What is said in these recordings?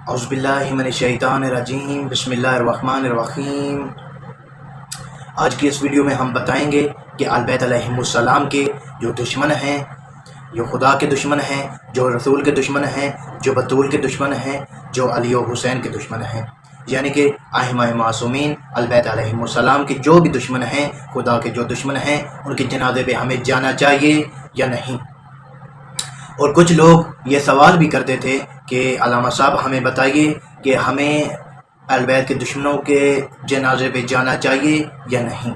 اعوذ باللہ من الشیطان الرجیم، بسم اللہ الرحمن الرحیم۔ آج کی اس ویڈیو میں ہم بتائیں گے کہ آل بیت علیہم السلام کے جو دشمن ہیں، جو خدا کے دشمن ہیں، جو رسول کے دشمن ہیں، جو بطول کے دشمن ہیں، جو علی و حسین کے دشمن ہیں، یعنی کہ ائمہ معصومین آل بیت علیہم السلام کے جو بھی دشمن ہیں، خدا کے جو دشمن ہیں، ان کے جنازے پہ ہمیں جانا چاہیے یا نہیں۔ اور کچھ لوگ یہ سوال بھی کرتے تھے کہ علامہ صاحب ہمیں بتائیے کہ ہمیں اہل بیت کے دشمنوں کے جنازے پہ جانا چاہیے یا نہیں۔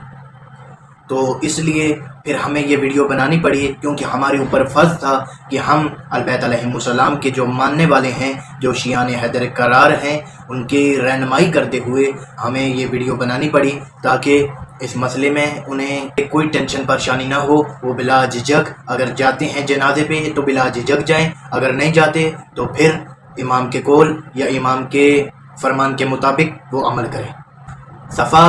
تو اس لیے پھر ہمیں یہ ویڈیو بنانی پڑی، کیونکہ ہمارے اوپر فرض تھا کہ ہم اہل بیت علیہم السلام کے جو ماننے والے ہیں، جو شیعان حیدر قرار ہیں، ان کی رہنمائی کرتے ہوئے ہمیں یہ ویڈیو بنانی پڑی تاکہ اس مسئلے میں انہیں کوئی ٹینشن پریشانی نہ ہو۔ وہ بلا جھجک اگر جاتے ہیں جنازے پہ تو بلا جھجک جائیں، اگر نہیں جاتے تو پھر امام کے قول یا امام کے فرمان کے مطابق وہ عمل کریں۔ صفا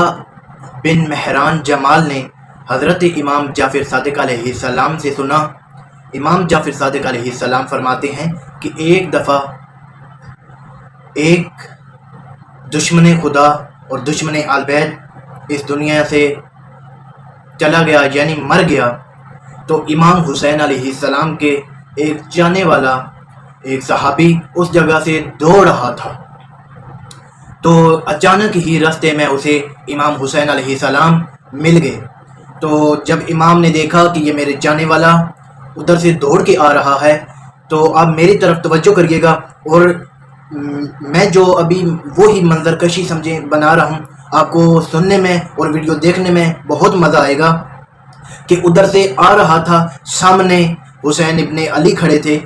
بن مہران جمال نے حضرت امام جعفر صادق علیہ السلام سے سنا۔ امام جعفر صادق علیہ السلام فرماتے ہیں کہ ایک دفعہ ایک دشمن خدا اور دشمن آل بیت اس دنیا سے چلا گیا، یعنی مر گیا، تو امام حسین علیہ السلام کے ایک جانے والا ایک صحابی اس جگہ سے دوڑ رہا تھا، تو اچانک ہی راستے میں اسے امام حسین علیہ السلام مل گئے۔ تو جب امام نے دیکھا کہ یہ میرے جانے والا ادھر سے دوڑ کے آ رہا ہے تو آپ میری طرف توجہ کریے گا، اور میں جو ابھی وہی منظر کشی سمجھے بنا رہا ہوں، آپ کو سننے میں اور ویڈیو دیکھنے میں بہت مزہ آئے گا کہ ادھر سے آ رہا تھا، سامنے حسین ابن علی کھڑے تھے۔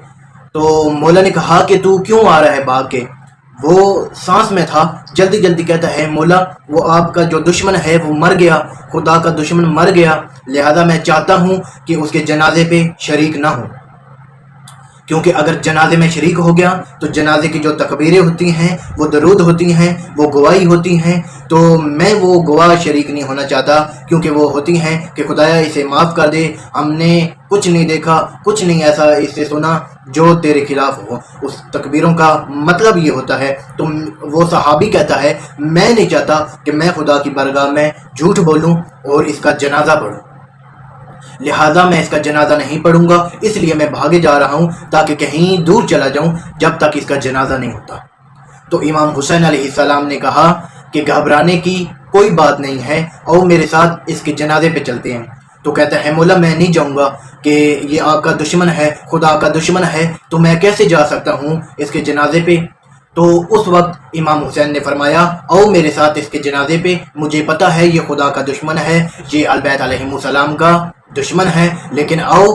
تو مولا نے کہا کہ تو کیوں آ رہا ہے بھاگ کے؟ وہ سانس میں تھا، جلدی جلدی کہتا ہے مولا وہ آپ کا جو دشمن ہے وہ مر گیا، خدا کا دشمن مر گیا، لہذا میں چاہتا ہوں کہ اس کے جنازے پہ شریک نہ ہوں، کیونکہ اگر جنازے میں شریک ہو گیا تو جنازے کی جو تکبیریں ہوتی ہیں، وہ درود ہوتی ہیں، وہ گواہی ہوتی ہیں، تو میں وہ گواہ شریک نہیں ہونا چاہتا، کیونکہ وہ ہوتی ہیں کہ خدایا اسے معاف کر دے، ہم نے کچھ نہیں دیکھا، کچھ نہیں ایسا اس سے سنا جو تیرے خلاف ہو۔ اس تکبیروں کا مطلب یہ ہوتا ہے، تو وہ صحابی کہتا ہے میں نہیں چاہتا کہ میں خدا کی بارگاہ میں جھوٹ بولوں اور اس کا جنازہ پڑھوں، لہذا میں اس کا جنازہ نہیں پڑھوں گا، اس لیے میں بھاگے جا رہا ہوں تاکہ کہیں دور چلا جاؤں جب تک اس کا جنازہ نہیں ہوتا۔ تو امام حسین علیہ السلام نے کہا کہ گھبرانے کی کوئی بات نہیں ہے، اور میرے ساتھ اس کے جنازے پہ چلتے ہیں۔ تو کہتا ہے مولا میں نہیں جاؤں گا، کہ یہ آپ کا دشمن ہے، خدا کا دشمن ہے، تو میں کیسے جا سکتا ہوں اس کے جنازے پہ؟ تو اس وقت امام حسین نے فرمایا او میرے ساتھ اس کے جنازے پہ، مجھے پتہ ہے یہ خدا کا دشمن ہے، یہ آل بیت علیہم السلام کا دشمن ہے، لیکن آؤ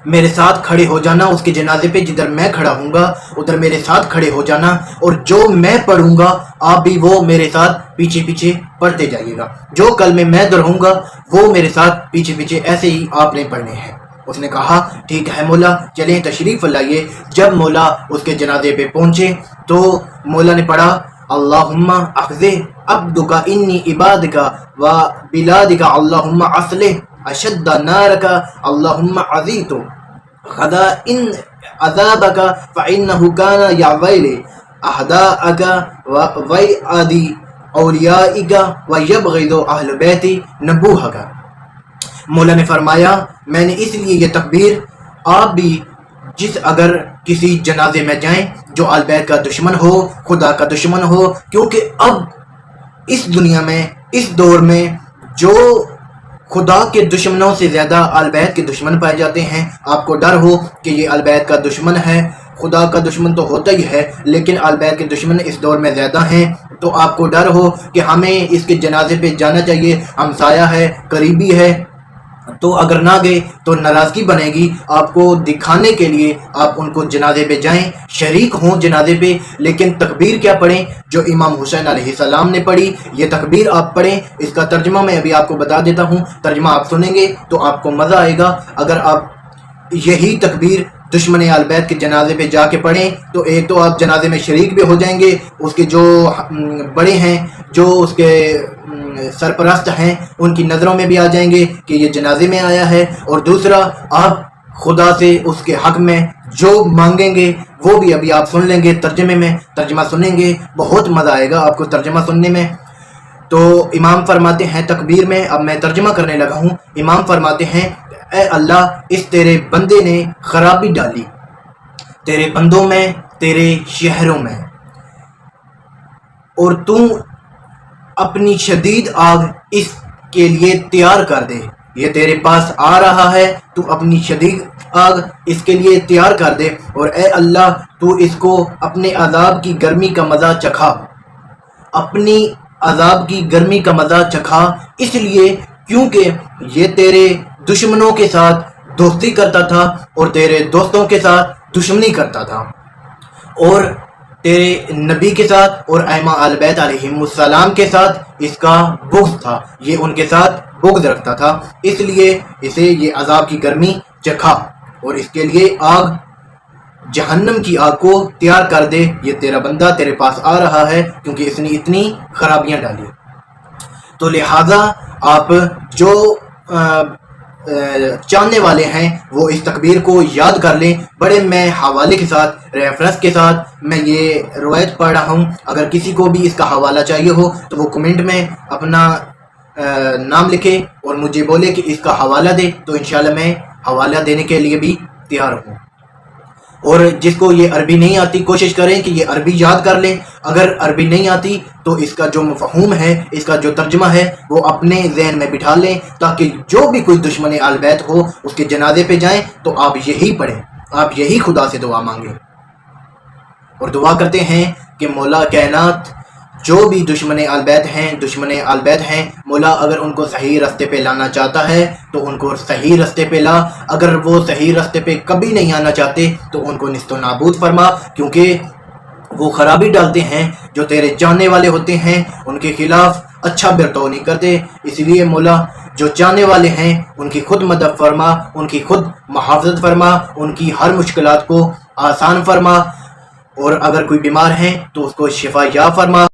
میرے ساتھ کھڑے ہو جانا اس کے جنازے پہ، جدھر میں کھڑا ہوں گا ادھر میرے ساتھ کھڑے ہو جانا، اور جو میں پڑھوں گا آپ بھی وہ میرے ساتھ پیچھے پیچھے پڑھتے جائیے گا، جو کلمے میں دہراؤں گا وہ میرے ساتھ پیچھے پیچھے ایسے ہی آپ نے پڑھنے ہیں۔ اس نے کہا ٹھیک ہے مولا، چلیں تشریف لائیے۔ جب مولا اس کے جنازے پہ پہنچے تو مولا نے پڑھا اللہم اخذ عبدک انی عبادک و بلادک اللہم اصلح اشد نارک اللہم عزیت خدا ان عذابک فإنہ کان یعویل احداءک و ویعادی اولیائک و یبغض اہل بیت نبوہک۔ مولا نے فرمایا میں نے اس لیے یہ تکبیر، آپ بھی اگر کسی جنازے میں جائیں جو آل بیت کا دشمن ہو، خدا کا دشمن ہو، کیونکہ اب اس دنیا میں اس دور میں جو خدا کے دشمنوں سے زیادہ آل بیت کے دشمن پائے جاتے ہیں۔ آپ کو ڈر ہو کہ یہ آل بیت کا دشمن ہے، خدا کا دشمن تو ہوتا ہی ہے لیکن آل بیت کے دشمن اس دور میں زیادہ ہیں، تو آپ کو ڈر ہو کہ ہمیں اس کے جنازے پہ جانا چاہیے، ہمسایہ ہے، قریبی ہے، تو اگر نہ گئے تو ناراضگی بنے گی۔ آپ کو دکھانے کے لیے آپ ان کو جنازے پہ جائیں، شریک ہوں جنازے پہ، لیکن تکبیر کیا پڑھیں جو امام حسین علیہ السلام نے پڑھی، یہ تکبیر آپ پڑھیں۔ اس کا ترجمہ میں ابھی آپ کو بتا دیتا ہوں، ترجمہ آپ سنیں گے تو آپ کو مزہ آئے گا۔ اگر آپ یہی تکبیر دشمن آل بیت کے جنازے پہ جا کے پڑھیں تو ایک تو آپ جنازے میں شریک بھی ہو جائیں گے، اس کے جو بڑے ہیں، جو اس کے سرپرست ہیں، ان کی نظروں میں بھی آ جائیں گے کہ یہ جنازے میں آیا ہے، اور دوسرا آپ خدا سے اس کے حق میں جو مانگیں گے وہ بھی ابھی آپ سن لیں گے ترجمے میں، ترجمہ سنیں گے، بہت مزہ آئے گا آپ کو ترجمہ سننے میں۔ تو امام فرماتے ہیں تکبیر میں، اب میں ترجمہ کرنے لگا ہوں، امام فرماتے ہیں اے اللہ اس تیرے بندے نے خرابی ڈالی تیرے بندوں میں، تیرے شہروں میں، اور تو اپنی شدید آگ اس کے لیے تیار کر دے، یہ تیرے پاس آ رہا ہے، تو اپنی شدید آگ اس کے لیے تیار کر دے، اور اے اللہ تو اس کو اپنے عذاب کی گرمی کا مزہ چکھا، اپنی عذاب کی گرمی کا مزہ چکھا، اس لیے کیونکہ یہ تیرے دشمنوں کے ساتھ دوستی کرتا تھا اور تیرے دوستوں کے ساتھ دشمنی کرتا تھا، اور تیرے نبی کے ساتھ اور ائمہ اہل بیت علیہم السلام کے ساتھ اس کا بغض تھا، یہ ان کے ساتھ بغض رکھتا تھا، اس لیے اسے یہ عذاب کی گرمی چکھا، اور اس کے لیے آگ، جہنم کی آگ کو تیار کر دے، یہ تیرا بندہ تیرے پاس آ رہا ہے کیونکہ اس نے اتنی خرابیاں ڈالی۔ تو لہٰذا آپ جو چاہنے والے ہیں وہ اس تکبیر کو یاد کر لیں، بڑے میں حوالے کے ساتھ، ریفرنس کے ساتھ میں یہ روایت پڑھ رہا ہوں، اگر کسی کو بھی اس کا حوالہ چاہیے ہو تو وہ کمنٹ میں اپنا نام لکھے اور مجھے بولے کہ اس کا حوالہ دے، تو انشاءاللہ میں حوالہ دینے کے لیے بھی تیار ہوں۔ اور جس کو یہ عربی نہیں آتی کوشش کریں کہ یہ عربی یاد کر لیں، اگر عربی نہیں آتی تو اس کا جو مفہوم ہے، اس کا جو ترجمہ ہے وہ اپنے ذہن میں بٹھا لیں، تاکہ جو بھی کوئی دشمن اہل بیت ہو اس کے جنازے پہ جائیں تو آپ یہی پڑھیں، آپ یہی خدا سے دعا مانگیں، اور دعا کرتے ہیں کہ مولا کائنات جو بھی دشمن اہل بیت ہیں، مولا اگر ان کو صحیح راستے پہ لانا چاہتا ہے تو ان کو صحیح راستے پہ لا، اگر وہ صحیح راستے پہ کبھی نہیں آنا چاہتے تو ان کو نیست و نابود فرما، کیونکہ وہ خرابی ڈالتے ہیں، جو تیرے چاہنے والے ہوتے ہیں ان کے خلاف اچھا برتاؤ نہیں کرتے، اس لیے مولا جو چاہنے والے ہیں ان کی خود مدد فرما، ان کی خود محافظت فرما، ان کی ہر مشکلات کو آسان فرما، اور اگر کوئی بیمار ہیں تو اس کو شفا یاب فرما۔